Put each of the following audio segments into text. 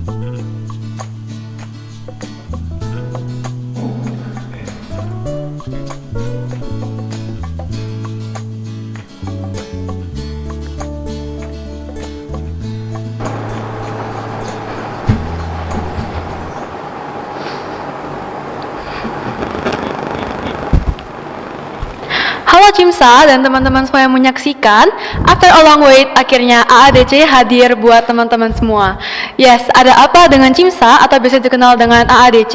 Halo Cimsa dan teman-teman semua yang menyaksikan. After a long wait, akhirnya AADC hadir buat teman-teman semua. Yes, ada apa dengan Cimsa atau biasa dikenal dengan AADC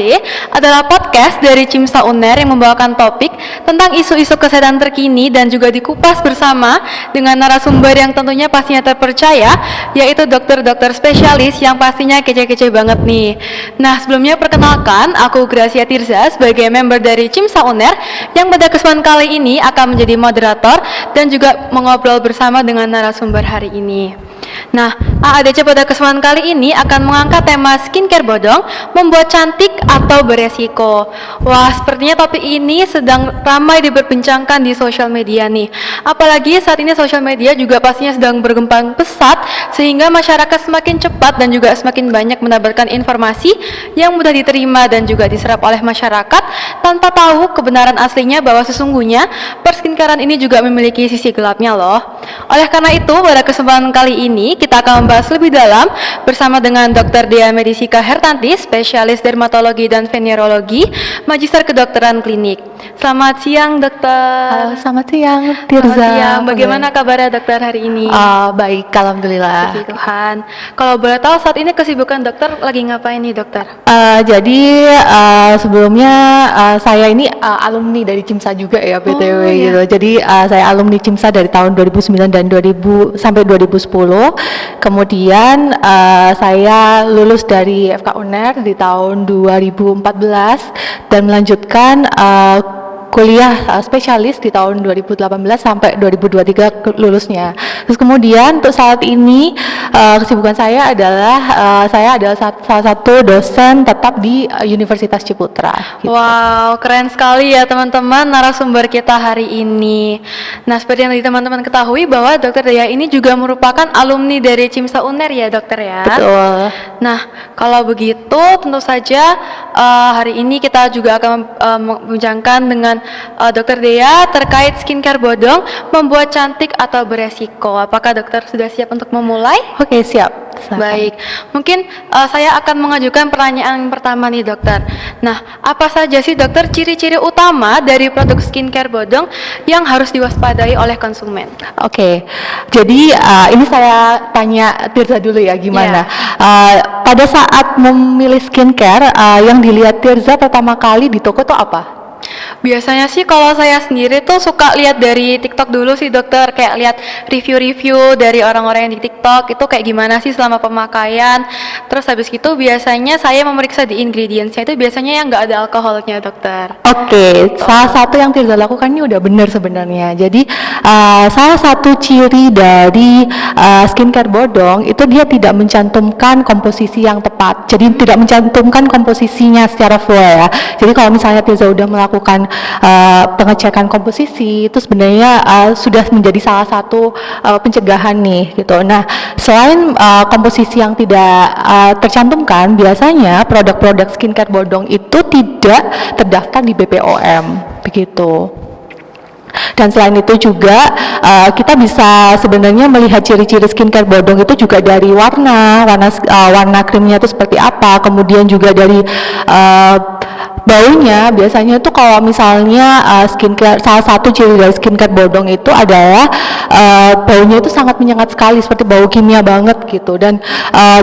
adalah podcast dari Cimsa UNER yang membawakan topik tentang isu-isu kesehatan terkini dan juga dikupas bersama dengan narasumber yang tentunya pastinya terpercaya, yaitu dokter-dokter spesialis yang pastinya kece-kece banget nih. Nah, sebelumnya perkenalkan, aku Gracia Tirza sebagai member dari Cimsa UNER yang pada kesempatan kali ini akan menjadi moderator dan juga mengobrol bersama dengan narasumber hari ini. Nah, AADC pada kesempatan kali ini akan mengangkat tema skincare bodong, membuat cantik atau beresiko. Wah, sepertinya topik ini sedang ramai diperbincangkan di sosial media nih. Apalagi saat ini sosial media juga pastinya sedang berkembang pesat, sehingga masyarakat semakin cepat dan juga semakin banyak mendapatkan informasi yang mudah diterima dan juga diserap oleh masyarakat tanpa tahu kebenaran aslinya bahwa sesungguhnya perskincarean ini juga memiliki sisi gelapnya loh. Oleh karena itu, pada kesempatan kali ini kita akan membahas lebih dalam bersama dengan Dr. Dea Medisika Hertanti, spesialis dermatologi dan venerologi, magister kedokteran klinik. Selamat siang, dokter. Selamat siang, Tirza. Selamat siang. Bagaimana kabarnya dokter hari ini? Baik, alhamdulillah. Puji Tuhan. Kalau boleh tahu saat ini kesibukan dokter lagi ngapain nih, dokter? Sebelumnya saya ini alumni dari Cimsa juga ya, BTW gitu. Jadi saya alumni Cimsa dari tahun 2009 dan 2000 sampai 2010. Kemudian saya lulus dari FK UNER di tahun 2014 dan melanjutkan kuliah spesialis di tahun 2018 sampai 2023 lulusnya. Terus kemudian untuk saat ini kesibukan saya adalah salah satu dosen tetap di Universitas Ciputra. Gitu. Wow, keren sekali ya teman-teman narasumber kita hari ini. Nah, seperti yang tadi teman-teman ketahui bahwa Dokter Dea ini juga merupakan alumni dari Cimsa UNER ya, dokter ya. Betul. Nah, kalau begitu tentu saja hari ini kita juga akan membincangkan dengan Dokter Dea terkait skincare bodong, membuat cantik atau beresiko. Apakah dokter sudah siap untuk memulai? Oke, siap. Silahkan. Baik, mungkin saya akan mengajukan pertanyaan pertama nih dokter. Nah, apa saja sih dokter ciri-ciri utama dari produk skincare bodong yang harus diwaspadai oleh konsumen? Oke, jadi ini saya tanya Tirza dulu ya, gimana? Pada saat memilih skincare, yang dilihat Tirza pertama kali di toko itu apa? Biasanya sih kalau saya sendiri tuh suka lihat dari TikTok dulu sih dokter, kayak lihat review-review dari orang-orang yang di TikTok itu kayak gimana sih selama pemakaian. Terus habis itu biasanya saya memeriksa di ingredients-nya itu biasanya yang nggak ada alkoholnya dokter. Oke, salah satu yang Tirza lakukan ini udah benar sebenarnya. Jadi salah satu ciri dari skincare bodong itu dia tidak mencantumkan komposisi yang tepat. Jadi tidak mencantumkan komposisinya secara full ya. Jadi kalau misalnya Tirza udah melakukan pengecekan komposisi itu sebenarnya sudah menjadi salah satu pencegahan nih gitu. Nah, selain komposisi yang tidak tercantumkan, biasanya produk-produk skincare bodong itu tidak terdaftar di BPOM begitu. Dan selain itu juga kita bisa sebenarnya melihat ciri-ciri skincare bodong itu juga dari warna krimnya itu seperti apa, kemudian juga dari baunya. Biasanya itu kalau misalnya skincare, salah satu ciri dari skincare bodong itu adalah baunya itu sangat menyengat sekali, seperti bau kimia banget gitu, dan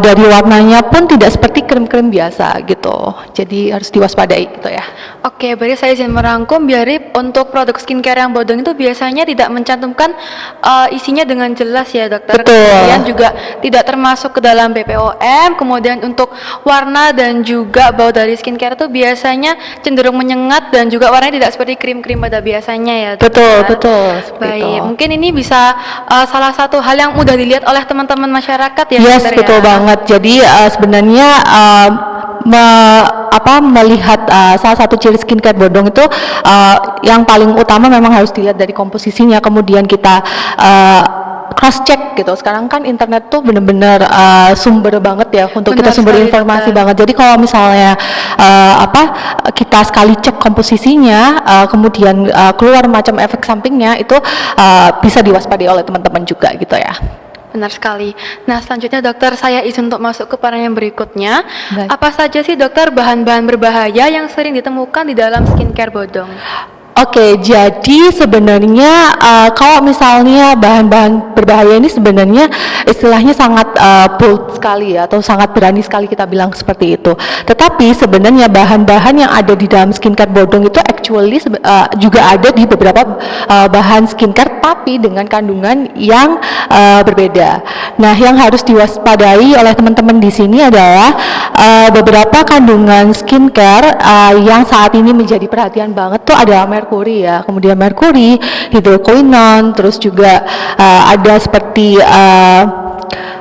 dari warnanya pun tidak seperti krim-krim biasa gitu. Jadi harus diwaspadai gitu ya. Oke, berarti saya izin merangkum, biar untuk produk skincare yang bodong itu biasanya tidak mencantumkan isinya dengan jelas ya dokter. Betul. Kemudian juga tidak termasuk ke dalam BPOM. Kemudian untuk warna dan juga bau dari skincare itu biasanya cenderung menyengat dan juga warnanya tidak seperti krim-krim pada biasanya ya dokter. Betul. Baik, mungkin ini bisa salah satu hal yang mudah dilihat oleh teman-teman masyarakat ya Yes, dokter, betul ya? banget. Jadi sebenarnya melihat salah satu ciri skincare bodong itu yang paling utama memang harus dilihat dari komposisinya. Kemudian kita cross check gitu. Sekarang kan internet tuh bener-bener sumber banget ya untuk Benar kita sumber sekali, informasi dokter. banget. Jadi kalau misalnya kita sekali cek komposisinya, kemudian keluar macam efek sampingnya itu bisa diwaspadai oleh teman-teman juga gitu ya. Benar sekali. Nah, selanjutnya dokter, saya izin untuk masuk ke pertanyaan berikutnya. Baik. Apa saja sih dokter bahan-bahan berbahaya yang sering ditemukan di dalam skincare bodong? Oke, jadi sebenarnya kalau misalnya bahan-bahan berbahaya ini sebenarnya istilahnya sangat bold sekali ya, atau sangat berani sekali kita bilang seperti itu. Tetapi sebenarnya bahan-bahan yang ada di dalam skincare bodong itu actually juga ada di beberapa bahan skincare, tapi dengan kandungan yang berbeda. Nah, yang harus diwaspadai oleh teman-teman di sini adalah beberapa kandungan skincare yang saat ini menjadi perhatian banget tuh adalah merkuri ya, kemudian merkuri, hidroquinone, terus juga ada seperti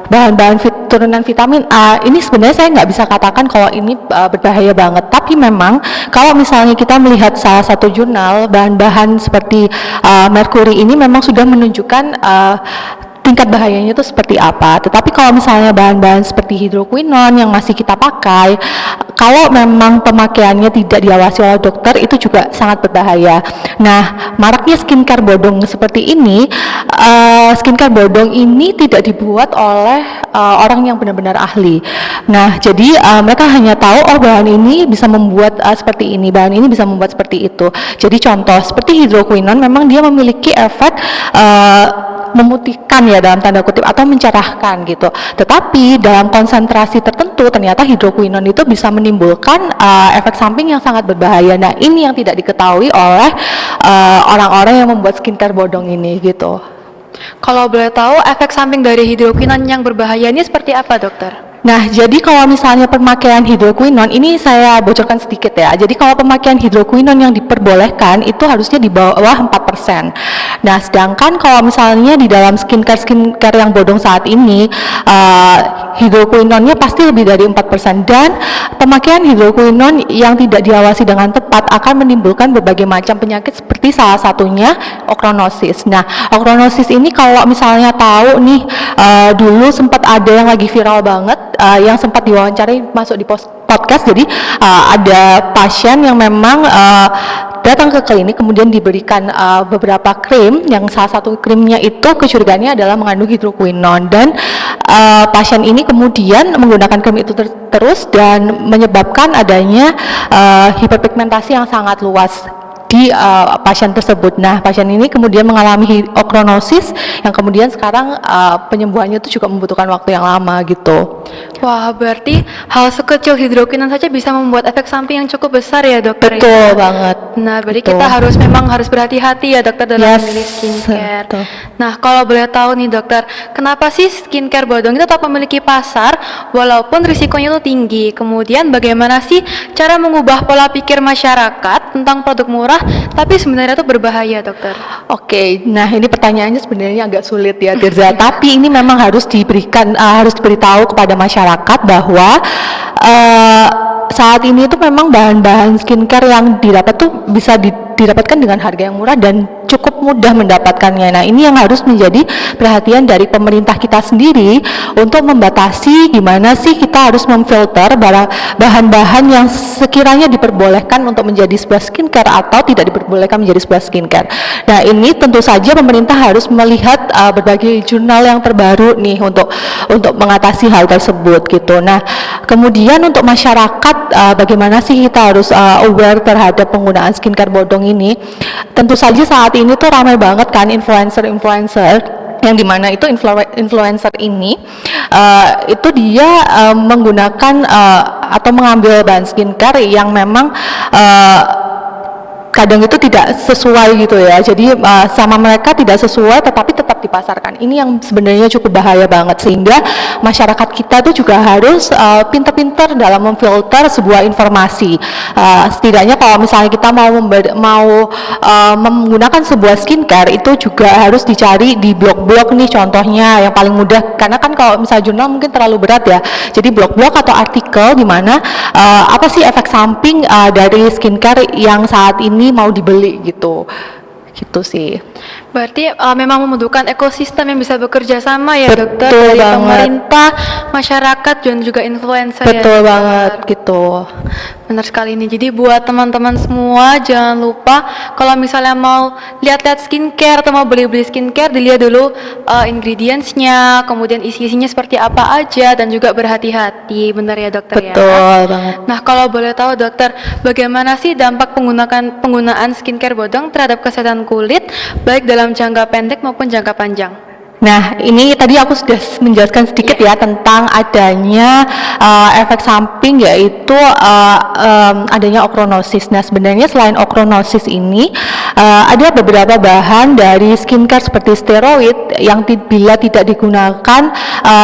bahan-bahan turunan vitamin A. Ini sebenarnya saya nggak bisa katakan kalau ini berbahaya banget, tapi memang kalau misalnya kita melihat salah satu jurnal, bahan-bahan seperti merkuri ini memang sudah menunjukkan tingkat bahayanya itu seperti apa. Tetapi kalau misalnya bahan-bahan seperti hidroquinone yang masih kita pakai, kalau memang pemakaiannya tidak diawasi oleh dokter, itu juga sangat berbahaya. Nah, maraknya skincare bodong seperti ini, skincare bodong ini tidak dibuat oleh orang yang benar-benar ahli. Nah, jadi mereka hanya tahu, oh bahan ini bisa membuat seperti ini, bahan ini bisa membuat seperti itu. Jadi contoh seperti hidroquinone, memang dia memiliki efek memutihkan ya dalam tanda kutip, atau mencerahkan gitu. Tetapi dalam konsentrasi tertentu ternyata hidroquinone itu bisa menimbulkan efek samping yang sangat berbahaya. Nah, ini yang tidak diketahui oleh orang-orang yang membuat skincare bodong ini gitu. Kalau boleh tahu, efek samping dari hidroquinone yang berbahaya ini seperti apa, dokter? Nah, jadi kalau misalnya pemakaian hidroquinone, ini saya bocorkan sedikit ya. Jadi kalau pemakaian hidroquinone yang diperbolehkan itu harusnya di bawah 4%. Nah, sedangkan kalau misalnya di dalam skincare yang bodong saat ini, hidroquinone-nya pasti lebih dari 4%, dan pemakaian hidroquinone yang tidak diawasi dengan tepat akan menimbulkan berbagai macam penyakit seperti salah satunya ochronosis. Nah, ochronosis ini kalau misalnya tahu nih, dulu sempat ada yang lagi viral banget, yang sempat diwawancarai masuk di podcast. Jadi ada pasien yang memang datang ke klinik, kemudian diberikan beberapa krim, yang salah satu krimnya itu kecurigaannya adalah mengandung hidroquinone, dan pasien ini kemudian menggunakan krim itu terus dan menyebabkan adanya hiperpigmentasi yang sangat luas di pasien tersebut. Nah, pasien ini kemudian mengalami ochronosis yang kemudian sekarang penyembuhannya itu juga membutuhkan waktu yang lama gitu. Wah, berarti hal sekecil hidroquinone saja bisa membuat efek samping yang cukup besar ya, dokter? Betul ya? banget. Nah, berarti Betul. kita memang harus berhati-hati ya, dokter, dalam Yes, memilih skincare. betul. Nah, kalau boleh tahu nih, dokter, kenapa sih skincare bodong itu tetap memiliki pasar walaupun risikonya itu tinggi? Kemudian bagaimana sih cara mengubah pola pikir masyarakat tentang produk murah tapi sebenarnya itu berbahaya, dokter? Oke, nah ini pertanyaannya sebenarnya agak sulit ya, Tirza. Tapi ini memang harus harus diberitahu kepada masyarakat bahwa saat ini itu memang bahan-bahan skincare yang didapat tuh bisa didapatkan dengan harga yang murah dan cukup mudah mendapatkannya. Nah, ini yang harus menjadi perhatian dari pemerintah kita sendiri untuk membatasi gimana sih kita harus memfilter bahan-bahan yang sekiranya diperbolehkan untuk menjadi sebuah skincare atau tidak diperbolehkan menjadi sebuah skincare. Nah, ini tentu saja pemerintah harus melihat berbagai jurnal yang terbaru nih untuk mengatasi hal tersebut gitu. Nah, kemudian untuk masyarakat, bagaimana sih kita harus aware terhadap penggunaan skincare bodong ini? Tentu saja saat ini tuh ramai banget kan influencer yang dimana itu influencer ini itu dia menggunakan atau mengambil bahan skincare yang memang kadang itu tidak sesuai gitu ya. Jadi sama mereka tidak sesuai tetapi tetap dipasarkan. Ini yang sebenarnya cukup bahaya banget, sehingga masyarakat kita tuh juga harus pintar-pintar dalam memfilter sebuah informasi. Setidaknya kalau misalnya kita mau menggunakan sebuah skincare, itu juga harus dicari di blog-blog nih contohnya yang paling mudah, karena kan kalau misalnya jurnal mungkin terlalu berat ya. Jadi blog-blog atau artikel di mana apa sih efek samping dari skincare yang saat ini mau dibeli gitu sih. Berarti memang membutuhkan ekosistem yang bisa bekerja sama ya dokter, Betul dari banget. pemerintah, masyarakat, dan juga influencer ya Betul dokter. banget gitu. Benar sekali ini. Jadi buat teman-teman semua jangan lupa kalau misalnya mau lihat-lihat skincare atau mau beli-beli skincare, dilihat dulu ingredients-nya, kemudian isi-isinya seperti apa aja, dan juga berhati-hati. Benar ya dokter ya? Betul banget. Nah, kalau boleh tahu dokter, bagaimana sih dampak penggunaan skincare bodong terhadap kesehatan kulit, baik dalam jangka pendek maupun jangka panjang? Nah, ini tadi aku sudah menjelaskan sedikit ya tentang adanya efek samping, yaitu adanya okronosis. Nah, sebenarnya selain okronosis ini ada beberapa bahan dari skincare seperti steroid yang bila tidak digunakan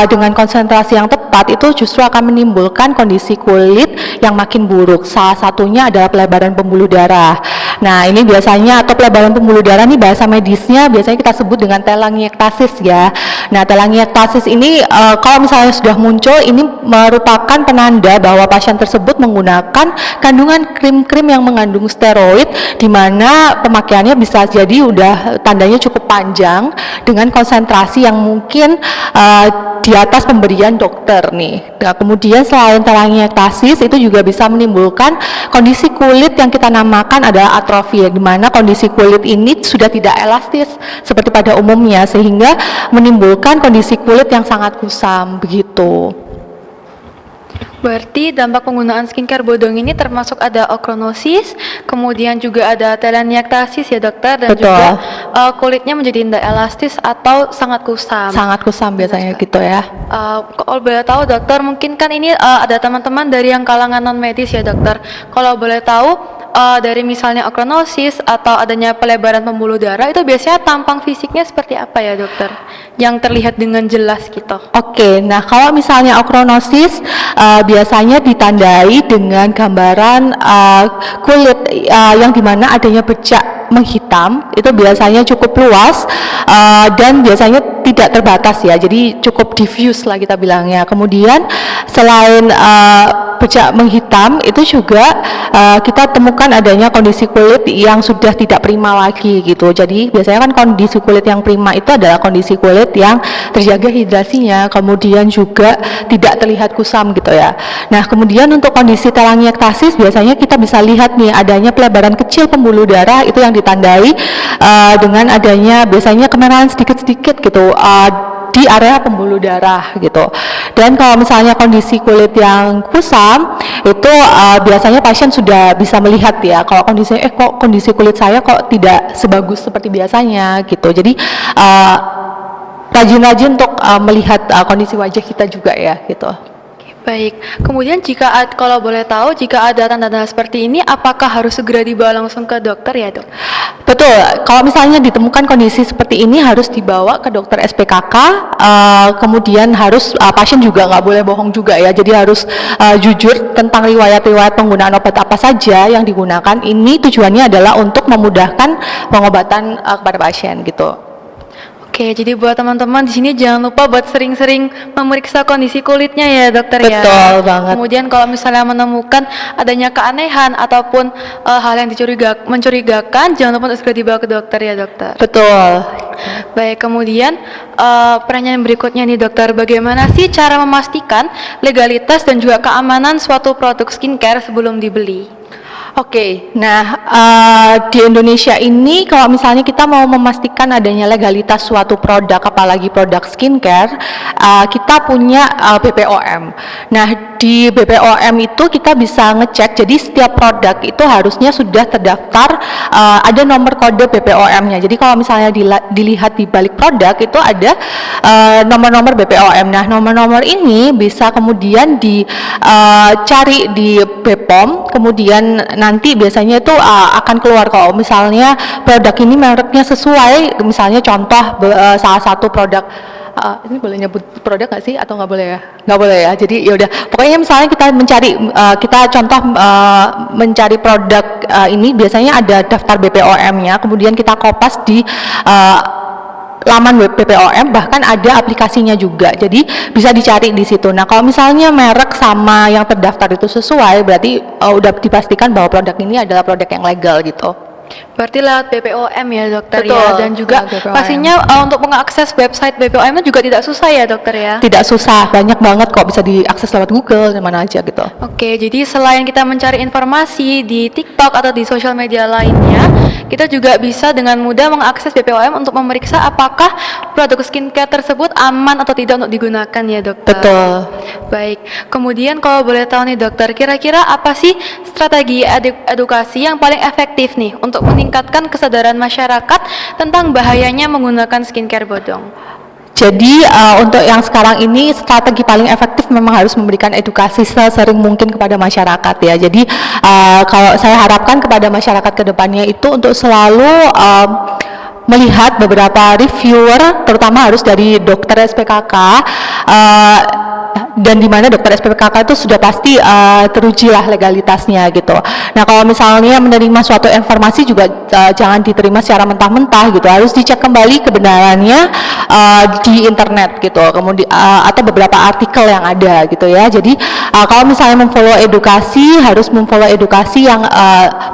dengan konsentrasi yang tepat itu justru akan menimbulkan kondisi kulit yang makin buruk. Salah satunya adalah pelebaran pembuluh darah. Nah, ini biasanya, atau pelebaran pembuluh darah ini bahasa medisnya biasanya kita sebut dengan telangiektasis ya. Nah, telangiektasis ini kalau misalnya sudah muncul, ini merupakan penanda bahwa pasien tersebut menggunakan kandungan krim-krim yang mengandung steroid, di mana pemakaiannya bisa jadi udah tandanya cukup panjang dengan konsentrasi yang mungkin di atas pemberian dokter nih. Nah, kemudian selain telangiektasis itu juga bisa menimbulkan kondisi kulit yang kita namakan adalah atrofi, di mana kondisi kulit ini sudah tidak elastis seperti pada umumnya, sehingga menimbulkan kondisi kulit yang sangat kusam begitu. Berarti dampak penggunaan skincare bodong ini termasuk ada okronosis, kemudian juga ada telangiektasis ya dokter, dan Betul. juga kulitnya menjadi tidak elastis atau sangat kusam. Sangat kusam biasanya gitu ya. Kalau boleh tahu dokter, mungkin kan ini ada teman-teman dari yang kalangan non medis ya dokter. Kalau boleh tahu dari misalnya okronosis atau adanya pelebaran pembuluh darah, itu biasanya tampang fisiknya seperti apa ya dokter? Yang terlihat dengan jelas gitu. Oke, nah kalau misalnya okronosis biasanya ditandai dengan gambaran kulit yang dimana adanya bercak menghitam, itu biasanya cukup luas dan biasanya tidak terbatas ya, jadi cukup diffuse lah kita bilangnya. Kemudian selain bercak menghitam, itu juga kita temukan adanya kondisi kulit yang sudah tidak prima lagi gitu. Jadi biasanya kan kondisi kulit yang prima itu adalah kondisi kulit yang terjaga hidrasinya, kemudian juga tidak terlihat kusam gitu ya. Nah, kemudian untuk kondisi telangiektasis biasanya kita bisa lihat nih adanya pelebaran kecil pembuluh darah, itu yang ditandai dengan adanya biasanya kemerahan sedikit-sedikit gitu di area pembuluh darah gitu. Dan kalau misalnya kondisi kulit yang kusam itu biasanya pasien sudah bisa melihat ya, kalau kondisi kulit saya kok tidak sebagus seperti biasanya gitu. Jadi rajin-rajin untuk melihat kondisi wajah kita juga ya gitu. Baik, kemudian kalau boleh tahu, jika ada tanda-tanda seperti ini, apakah harus segera dibawa langsung ke dokter ya dok? Betul, kalau misalnya ditemukan kondisi seperti ini harus dibawa ke dokter SPKK, kemudian harus pasien juga nggak boleh bohong juga ya, jadi harus jujur tentang riwayat-riwayat penggunaan obat apa saja yang digunakan. Ini tujuannya adalah untuk memudahkan pengobatan kepada pasien gitu. Oke, jadi buat teman-teman di sini jangan lupa buat sering-sering memeriksa kondisi kulitnya ya dokter ya. Betul banget. Kemudian kalau misalnya menemukan adanya keanehan ataupun hal yang mencurigakan, jangan lupa untuk segera dibawa ke dokter ya dokter. Betul. Baik, kemudian pertanyaan berikutnya nih dokter, bagaimana sih cara memastikan legalitas dan juga keamanan suatu produk skincare sebelum dibeli? Oke, nah di Indonesia ini kalau misalnya kita mau memastikan adanya legalitas suatu produk, apalagi produk skincare, kita punya BPOM. Nah, di BPOM itu kita bisa ngecek, jadi setiap produk itu harusnya sudah terdaftar, ada nomor kode BPOM-nya. Jadi kalau misalnya dilihat di balik produk itu ada nomor-nomor BPOM. Nah, nomor-nomor ini bisa kemudian dicari di BPOM, kemudian nanti biasanya itu akan keluar kalau misalnya produk ini mereknya sesuai. Misalnya contoh salah satu produk, ini boleh nyebut produk nggak sih atau nggak boleh ya? Nggak boleh ya. Jadi yaudah, pokoknya misalnya kita mencari produk ini, biasanya ada daftar BPOM-nya, kemudian kita kopas di laman web BPOM, bahkan ada aplikasinya juga, jadi bisa dicari di situ. Nah, kalau misalnya merek sama yang terdaftar itu sesuai, berarti udah dipastikan bahwa produk ini adalah produk yang legal gitu. Berarti lewat BPOM ya dokter Betul, ya, dan juga lewat BPOM. pastinya untuk mengakses website BPOM itu juga tidak susah ya dokter ya. Tidak susah, banyak banget kok, bisa diakses lewat Google dan mana aja gitu. Oke, jadi selain kita mencari informasi di TikTok atau di sosial media lainnya, kita juga bisa dengan mudah mengakses BPOM untuk memeriksa apakah produk skincare tersebut aman atau tidak untuk digunakan ya dokter. Betul. Baik, kemudian kalau boleh tahu nih dokter, kira-kira apa sih strategi edukasi yang paling efektif nih untuk meningkatkan kesadaran masyarakat tentang bahayanya menggunakan skincare bodong? Jadi untuk yang sekarang ini strategi paling efektif memang harus memberikan edukasi sesering mungkin kepada masyarakat ya. Jadi kalau saya harapkan kepada masyarakat kedepannya itu untuk selalu melihat beberapa reviewer, terutama harus dari dokter SPKK, dan di mana dokter SPKK itu sudah pasti teruji lah legalitasnya gitu. Nah kalau misalnya menerima suatu informasi juga jangan diterima secara mentah-mentah gitu, harus dicek kembali kebenarannya di internet gitu, kemudian atau beberapa artikel yang ada gitu ya. Jadi kalau misalnya memfollow edukasi, harus memfollow edukasi yang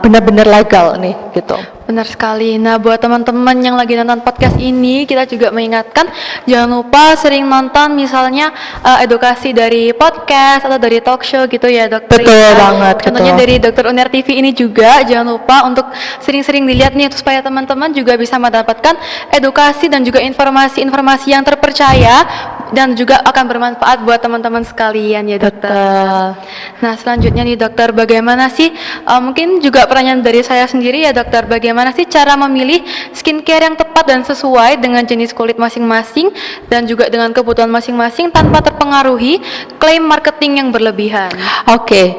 benar-benar legal nih gitu. Benar sekali. Nah, buat teman-teman yang lagi nonton podcast ini, kita juga mengingatkan jangan lupa sering nonton misalnya edukasi dari podcast atau dari talk show gitu ya, dokter. Betul banget. Contohnya betul. dari Dokter Uner TV ini juga jangan lupa untuk sering-sering dilihat nih supaya teman-teman juga bisa mendapatkan edukasi dan juga informasi-informasi yang terpercaya dan juga akan bermanfaat buat teman-teman sekalian ya, dokter. Betul. Nah, selanjutnya nih dokter, bagaimana sih mungkin juga pertanyaan dari saya sendiri ya dokter, bagaimana sih cara memilih skincare yang tepat dan sesuai dengan jenis kulit masing-masing dan juga dengan kebutuhan masing-masing tanpa terpengaruhi klaim marketing yang berlebihan? Oke.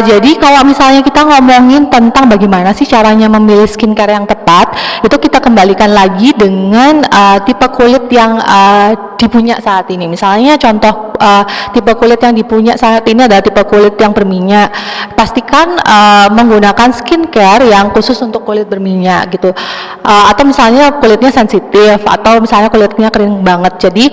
Jadi kalau misalnya kita ngomongin tentang bagaimana sih caranya memilih skincare yang tepat, itu kita kembalikan lagi dengan tipe kulit yang dipunya saat ini. Misalnya contoh tipe kulit yang dipunya saat ini adalah tipe kulit yang berminyak. Pastikan menggunakan skincare yang khusus untuk kulit berminyak gitu. Atau misalnya kulitnya sensitif atau misalnya kulitnya kering banget. Jadi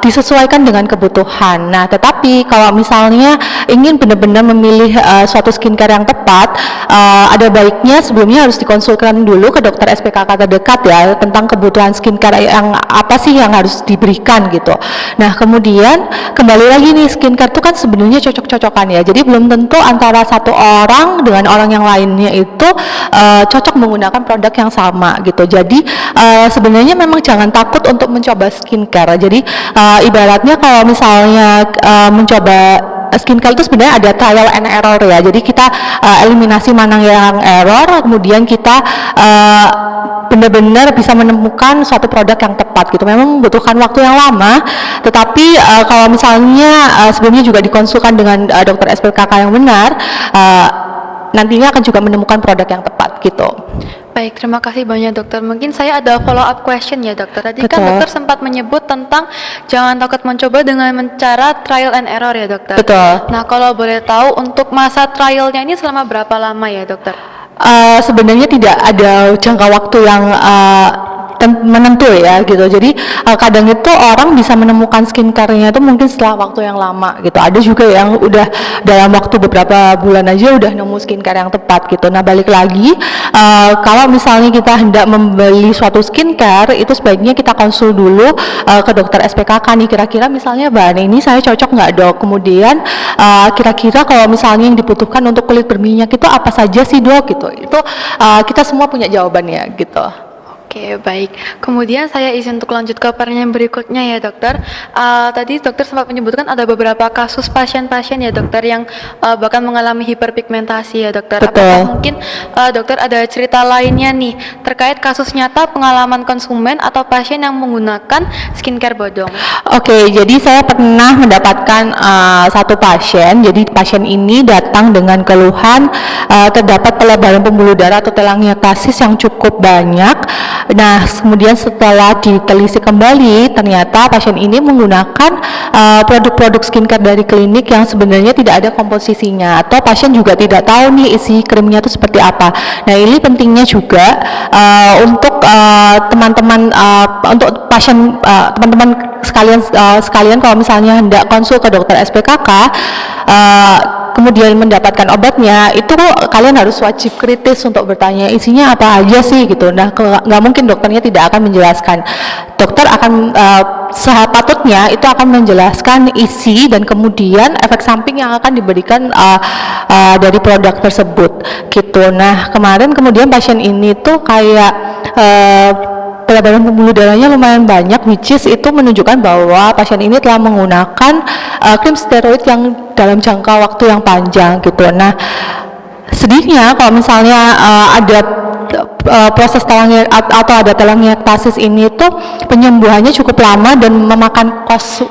disesuaikan dengan kebutuhan. Nah, tetapi kalau misalnya ingin benar-benar memilih suatu skincare yang tepat, ada baiknya sebelumnya harus dikonsulkan dulu ke dokter SPKK terdekat ya tentang kebutuhan skincare yang apa sih yang harus diberikan gitu. Nah kemudian kembali lagi nih, skincare itu kan sebenarnya cocok-cocokan ya, jadi belum tentu antara satu orang dengan orang yang lainnya itu cocok menggunakan produk yang sama gitu. Jadi sebenarnya memang jangan takut untuk mencoba skincare. Jadi ibaratnya kalau misalnya mencoba skincare itu sebenarnya ada trial and error ya. Jadi kita eliminasi mana yang error, kemudian kita benar-benar bisa menemukan suatu produk yang tepat gitu. Memang membutuhkan waktu yang lama, tetapi kalau misalnya sebelumnya juga dikonsulkan dengan dokter SPKK yang benar, nantinya akan juga menemukan produk yang tepat gitu. Baik, terima kasih banyak dokter. Mungkin saya ada follow up question ya dokter. Tadi kan Betul. dokter sempat menyebut tentang jangan takut mencoba dengan cara trial and error ya dokter. Betul. Nah kalau boleh tahu untuk masa trialnya ini selama berapa lama ya dokter? Sebenarnya tidak ada jangka waktu yang menentu ya gitu. Jadi kadang itu orang bisa menemukan skincare-nya itu mungkin setelah waktu yang lama gitu. Ada juga yang udah dalam waktu beberapa bulan aja udah nemu skincare yang tepat gitu. Nah balik lagi, kalau misalnya kita hendak membeli suatu skincare, itu sebaiknya kita konsul dulu ke dokter SPKK nih, kira-kira misalnya bahan ini saya cocok nggak dok, kemudian kira-kira kalau misalnya yang dibutuhkan untuk kulit berminyak itu apa saja sih dok gitu. Itu kita semua punya jawabannya gitu. Oke, baik. Kemudian saya izin untuk lanjut ke pertanyaan berikutnya ya dokter. Tadi dokter sempat menyebutkan ada beberapa kasus pasien-pasien ya dokter yang bahkan mengalami hiperpigmentasi ya dokter. Betul. Apakah mungkin dokter ada cerita lainnya nih terkait kasus nyata pengalaman konsumen atau pasien yang menggunakan skincare bodong? Oke, jadi saya pernah mendapatkan satu pasien. Jadi pasien ini datang dengan keluhan terdapat pelebaran pembuluh darah atau telangiectasis yang cukup banyak. Nah, kemudian setelah ditelisik kembali, ternyata pasien ini menggunakan produk-produk skincare dari klinik yang sebenarnya tidak ada komposisinya, atau pasien juga tidak tahu nih isi krimnya itu seperti apa. Nah, ini pentingnya juga untuk teman-teman, untuk pasien, teman-teman sekalian kalau misalnya hendak konsul ke dokter SPKK, kemudian mendapatkan obatnya, itu kalian harus wajib kritis untuk bertanya isinya apa aja sih gitu. Nah, nggak mungkin dokternya tidak akan menjelaskan. Dokter akan sepatutnya itu akan menjelaskan isi dan kemudian efek samping yang akan diberikan dari produk tersebut gitu. Nah, kemarin kemudian pasien ini tuh kayak berat badan pembuluh darahnya lumayan banyak, which is itu menunjukkan bahwa pasien ini telah menggunakan krim steroid yang dalam jangka waktu yang panjang gitu. Nah, sedihnya kalau misalnya ada proses atau ada telangiektasis ini tuh penyembuhannya cukup lama dan memakan kos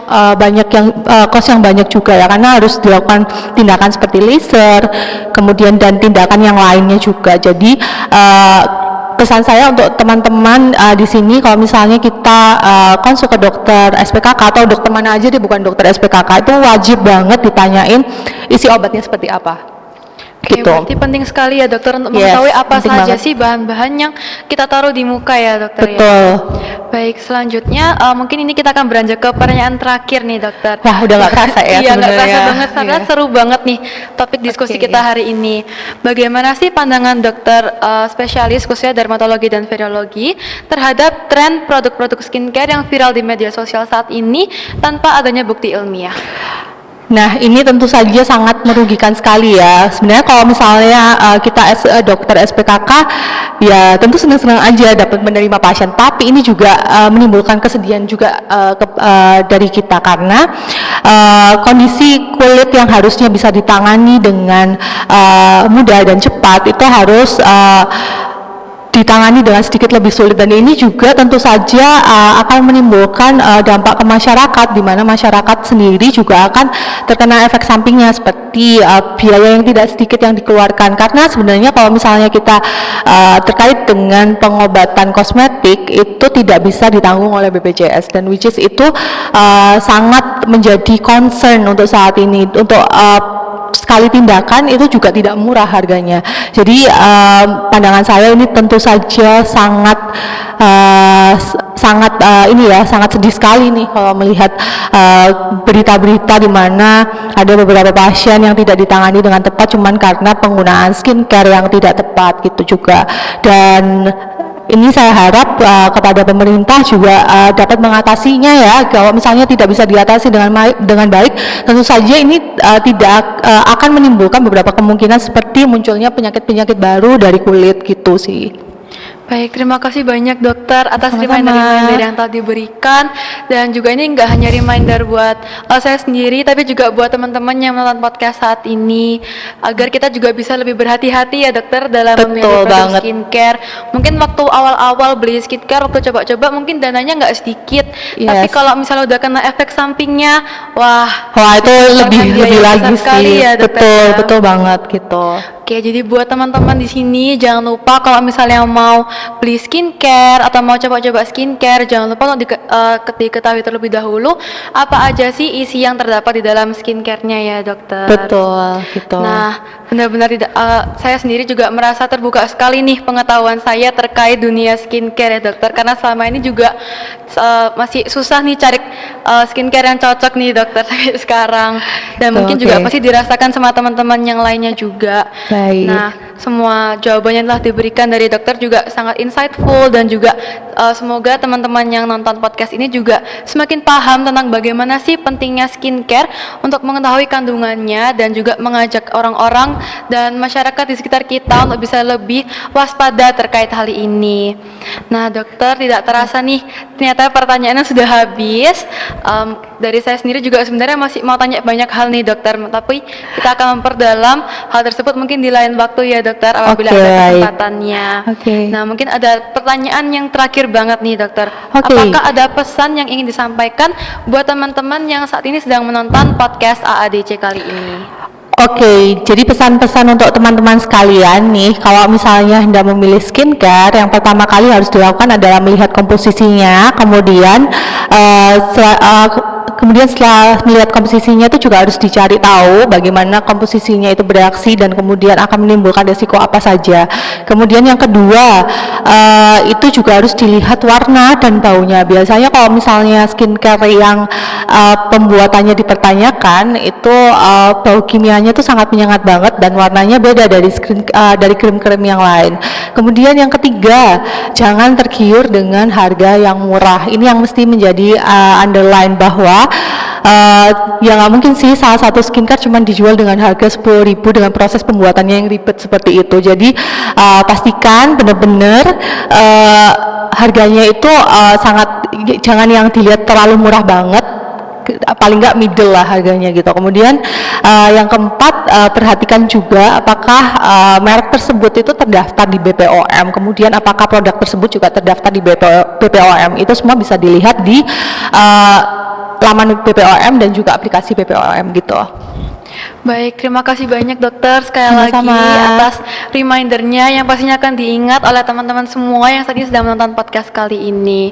yang banyak juga ya, karena harus dilakukan tindakan seperti laser, kemudian dan tindakan yang lainnya juga. Jadi pesan saya untuk teman-teman di sini, kalau misalnya kita konsul ke dokter SPKK atau dokter mana aja deh, bukan dokter SPKK, itu wajib banget ditanyain isi obatnya seperti apa. Oke, Gitu. berarti penting sekali ya dokter untuk Yes, mengetahui apa penting saja banget. sih bahan-bahan yang kita taruh di muka ya dokter ya. Betul. Baik, selanjutnya mungkin ini kita akan beranjak ke pertanyaan terakhir nih dokter. Wah, udah nggak kerasa ya Iya, nggak kerasa sebenarnya. banget karena Iya. seru banget nih topik diskusi Oke. kita hari ini. Bagaimana sih pandangan dokter spesialis khususnya dermatologi dan venerologi terhadap tren produk-produk skincare yang viral di media sosial saat ini tanpa adanya bukti ilmiah? Nah, ini tentu saja sangat merugikan sekali ya. Sebenarnya kalau misalnya kita dokter SPKK, ya tentu senang-senang aja dapat menerima pasien. Tapi ini juga menimbulkan kesedihan juga dari kita, karena kondisi kulit yang harusnya bisa ditangani dengan mudah dan cepat itu harus ditangani dengan sedikit lebih sulit, dan ini juga tentu saja akan menimbulkan dampak ke masyarakat, di mana masyarakat sendiri juga akan terkena efek sampingnya seperti biaya yang tidak sedikit yang dikeluarkan, karena sebenarnya kalau misalnya kita terkait dengan pengobatan kosmetik itu tidak bisa ditanggung oleh BPJS, dan which is itu sangat menjadi concern untuk saat ini. Untuk sekali tindakan itu juga tidak murah harganya. Jadi pandangan saya ini tentu saja sangat sangat sedih sekali nih kalau melihat berita-berita di mana ada beberapa pasien yang tidak ditangani dengan tepat cuman karena penggunaan skincare yang tidak tepat gitu juga. Dan ini saya harap kepada pemerintah juga dapat mengatasinya ya. Kalau misalnya tidak bisa diatasi dengan baik, tentu saja ini tidak akan menimbulkan beberapa kemungkinan seperti munculnya penyakit-penyakit baru dari kulit gitu sih. Baik, terima kasih banyak dokter atas Sama-sama. reminder-reminder yang telah diberikan, dan juga ini nggak hanya reminder buat saya sendiri tapi juga buat teman-teman yang menonton podcast saat ini, agar kita juga bisa lebih berhati-hati ya dokter dalam memilih Betul produk banget. skincare. Mungkin waktu awal-awal beli skincare, waktu coba-coba mungkin dananya nggak sedikit, tapi Yes. kalau misalnya udah kena efek sampingnya, wah Itu lebih biaya besar lagi sekali sih. ya, dokter, Betul, ya. betul banget gitu. Oke, jadi buat teman-teman di sini jangan lupa kalau misalnya mau beli skincare atau mau coba-coba skincare, jangan lupa untuk diketahui terlebih dahulu apa aja sih isi yang terdapat di dalam skincare-nya ya dokter. Betul, gitu. Nah, benar-benar tidak. Saya sendiri juga merasa terbuka sekali nih pengetahuan saya terkait dunia skincare ya dokter, karena selama ini juga masih susah nih cari skincare yang cocok nih dokter sampai sekarang, dan Betul, mungkin juga oke. pasti dirasakan sama teman-teman yang lainnya juga. Baik. Nah, semua jawabannya telah diberikan dari dokter juga sangat insightful, dan juga semoga teman-teman yang nonton podcast ini juga semakin paham tentang bagaimana sih pentingnya skincare untuk mengetahui kandungannya, dan juga mengajak orang-orang dan masyarakat di sekitar kita untuk bisa lebih waspada terkait hal ini. Nah dokter, tidak terasa nih ternyata pertanyaannya sudah habis. Dari saya sendiri juga sebenarnya masih mau tanya banyak hal nih dokter, tapi kita akan memperdalam hal tersebut mungkin di lain waktu ya dokter, apabila Oke, ada baik. kesempatannya. Oke. Nah mungkin ada pertanyaan yang terakhir banget nih dokter. Oke. Apakah ada pesan yang ingin disampaikan buat teman-teman yang saat ini sedang menonton podcast AADC kali ini? Oke, jadi pesan-pesan untuk teman-teman sekalian nih, kalau misalnya hendak memilih skincare, yang pertama kali harus dilakukan adalah melihat komposisinya, kemudian kemudian setelah melihat komposisinya itu juga harus dicari tahu bagaimana komposisinya itu bereaksi dan kemudian akan menimbulkan resiko apa saja. Kemudian yang kedua, itu juga harus dilihat warna dan baunya. Biasanya kalau misalnya skincare yang pembuatannya dipertanyakan itu bau kimianya itu sangat menyengat banget dan warnanya beda dari krim-krim yang lain. Kemudian yang ketiga, jangan tergiur dengan harga yang murah. Ini yang mesti menjadi underline bahwa ya nggak mungkin sih salah satu skincare cuma dijual dengan harga 10.000 dengan proses pembuatannya yang ribet seperti itu. Jadi pastikan benar-benar harganya itu jangan yang dilihat terlalu murah banget, paling nggak middle lah harganya gitu. Kemudian yang keempat, perhatikan juga apakah merek tersebut itu terdaftar di BPOM, kemudian apakah produk tersebut juga terdaftar di BPOM. Itu semua bisa dilihat di laman BPOM dan juga aplikasi BPOM gitu. Baik, terima kasih banyak dokter sekali Sama-sama. lagi atas remindernya yang pastinya akan diingat oleh teman-teman semua yang saat ini sedang menonton podcast kali ini.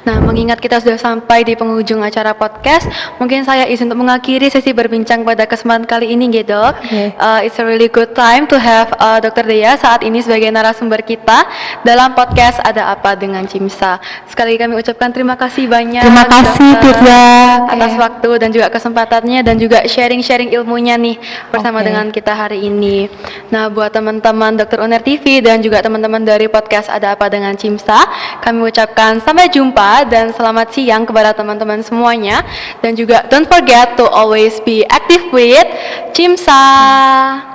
Nah, mengingat kita sudah sampai di penghujung acara podcast, mungkin saya izin untuk mengakhiri sesi berbincang pada kesempatan kali ini, ya dok. Oke. It's a really good time to have Dr. Dea saat ini sebagai narasumber kita dalam podcast Ada Apa Dengan Cimsa. Sekali lagi kami ucapkan terima kasih banyak. Terima kasih dokter, Tirza. atas waktu dan juga kesempatannya dan juga sharing-sharing ilmunya nih bersama Oke. dengan kita hari ini. Nah, buat teman-teman Dr. Uner TV dan juga teman-teman dari podcast Ada Apa Dengan Cimsa, kami ucapkan sampai jumpa dan selamat siang kepada teman-teman semuanya, dan juga don't forget to always be active with Cimsa.